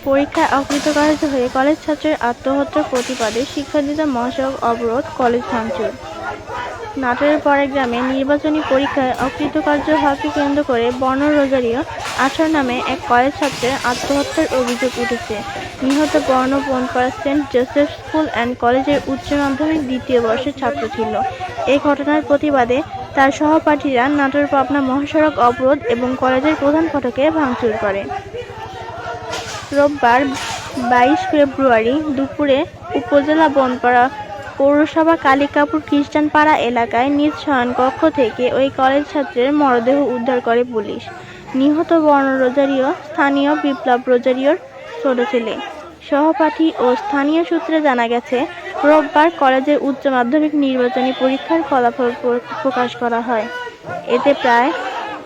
পরীক্ষায় অকৃতকার্য হয়ে কলেজ ছাত্রের আত্মহত্যার প্রতিবাদে শিক্ষার্থীদের মহাসড়ক অবরোধ, কলেজ ভাঙচুর। নাটোরের পরেগ্রামে নির্বাচনী পরীক্ষায় অকৃতকার্য হওয়াকে কেন্দ্র করে বর্ণ রোজারিও 18 নামে এক কলেজ ছাত্রের আত্মহত্যার অভিযোগ উঠেছে। নিহত বর্ণ Bonpara Saint Joseph School and কলেজের উচ্চ মাধ্যমিক দ্বিতীয় বর্ষের ছাত্র ছিল। এই ঘটনার প্রতিবাদে তার সহপাঠীরা নাটোর-পাবনা মহাসড়ক অবরোধ এবং কলেজের প্রধান ফটকে ভাঙচুর করে। রোববার 22 ফেব্রুয়ারি দুপুরে উপজেলা বনপাড়া পৌরসভা কালিকাপুর খ্রিস্টানপাড়া এলাকায় নিজ শয়নকক্ষ থেকে ওই কলেজ ছাত্রের মরদেহ উদ্ধার করে পুলিশ। নিহত বর্ণ রোজারিও স্থানীয় বিপ্লব রোজারিওর ছোট ছেলে। সহপাঠী ও স্থানীয় সূত্রে জানা গেছে, রোববার কলেজের উচ্চ মাধ্যমিক নির্বাচনী পরীক্ষার ফলাফল প্রকাশ করা হয়। এতে প্রায়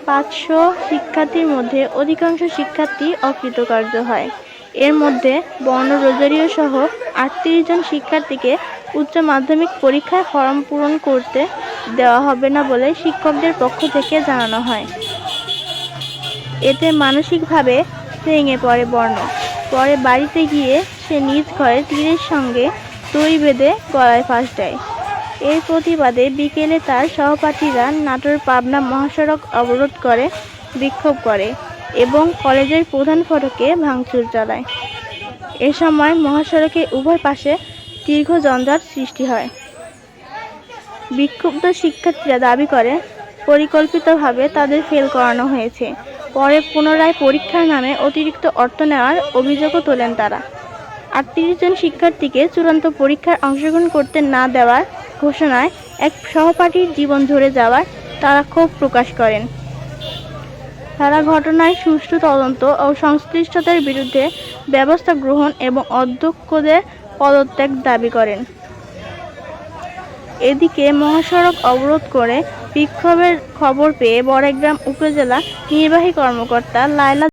500 শিক্ষার্থীর মধ্যে অধিকাংশ শিক্ষার্থী অকৃতকার্য হয়। এর মধ্যে বর্ণ রোজারিও সহ 38 জন শিক্ষার্থীকে উচ্চ মাধ্যমিক পরীক্ষায় ফরম পূরণ করতে দেওয়া হবে না বলে শিক্ষকদের পক্ষ থেকে জানানো হয়। এতে মানসিকভাবে ভেঙে পড়ে বর্ণ। পরে বাড়িতে গিয়ে সে নিজ ঘরে তীরের সঙ্গে দড়ি বেঁধে গলায় ফাঁস দেয়। এর প্রতিবাদে বিকেলে তার সহপাঠীরা নাটোর-পাবনা মহাসড়ক অবরোধ করে বিক্ষোভ করে এবং কলেজের প্রধান ফটকে ভাঙচুর চালায়। এ সময় মহাসড়কের উভয় পাশে দীর্ঘ যানজট সৃষ্টি হয়। বিক্ষুব্ধ শিক্ষার্থীরা দাবি করে, পরিকল্পিতভাবে তাদের ফেল করানো হয়েছে। পরে পুনরায় পরীক্ষার নামে অতিরিক্ত অর্থ নেওয়ার অভিযোগও তোলেন তারা। 38 জন শিক্ষার্থীকে চূড়ান্ত পরীক্ষায় অংশগ্রহণ করতে না দেওয়ার ঘোষণায় এক সহপাঠীর জীবন ঝরে যাওয়ায় তারা ক্ষোভ প্রকাশ করেন। তারা ঘটনায় সুষ্ঠু তদন্ত ও সংশ্লিষ্টদের বিরুদ্ধে ব্যবস্থা গ্রহণ এবং অধ্যক্ষদের পদত্যাগ দাবি করেন। এদিকে মহাসড়ক অবরোধ করে বিক্ষোভের খবর পেয়ে বড়াইগ্রাম উপজেলা নির্বাহী কর্মকর্তা লায়লা